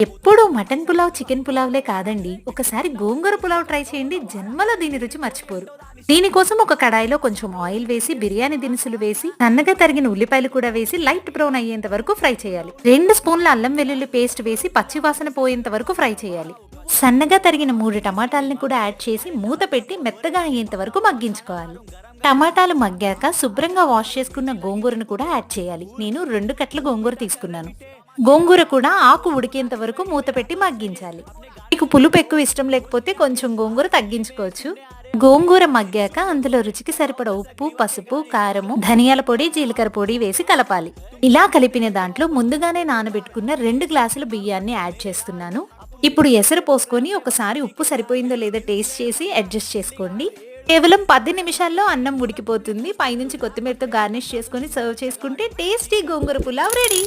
ఎప్పుడూ mutton pulao, chicken పులావ్‌లే కాదండి. ఒకసారి గోంగూర పులావ్ ట్రై చేయండి. జన్మలో దీని రుచి మర్చిపోరు. దీనికోసం ఒక కడాయిలో కొంచెం ఆయిల్ వేసి, బిర్యానీ దినుసులు వేసి, సన్నగా తరిగిన ఉల్లిపాయలు కూడా వేసి లైట్ బ్రౌన్ అయ్యేంత వరకు ఫ్రై చేయాలి. 2 స్పూన్ల అల్లం వెల్లుల్లి పేస్ట్ వేసి పచ్చి వాసన పోయేంత వరకు ఫ్రై చేయాలి. సన్నగా తరిగిన 3 టమాటాలని కూడా యాడ్ చేసి మూత పెట్టి మెత్తగా అయ్యేంత వరకు మగ్గించుకోవాలి. టమాటాలు మగ్గాక శుభ్రంగా వాష్ చేసుకున్న గోంగూరను కూడా యాడ్ చేయాలి. నేను 2 కట్టల గోంగూర తీసుకున్నాను. గోంగూర కూడా ఆకు ఉడికేంత వరకు మూత పెట్టి మగ్గించాలి. మీకు పులుపు ఎక్కువ ఇష్టం లేకపోతే కొంచెం గోంగూర తగ్గించుకోవచ్చు. గోంగూర మగ్గాక అందులో రుచికి సరిపడా ఉప్పు, పసుపు, కారము, ధనియాల పొడి, జీలకర్ర పొడి వేసి కలపాలి. ఇలా కలిపిన దాంట్లో ముందుగానే నానబెట్టుకున్న 2 గ్లాసుల బియ్యాన్ని యాడ్ చేస్తున్నాను. ఇప్పుడు ఎసరు పోసుకొని ఒకసారి ఉప్పు సరిపోయిందో లేదో టేస్ట్ చేసి అడ్జస్ట్ చేసుకోండి. కేవలం 10 నిమిషాల్లో అన్నం ఉడికిపోతుంది. పైనుంచి కొత్తిమీరతో గార్నిష్ చేసుకొని సర్వ్ చేసుకుంటే టేస్టీ గోంగూర పులావ్ రెడీ.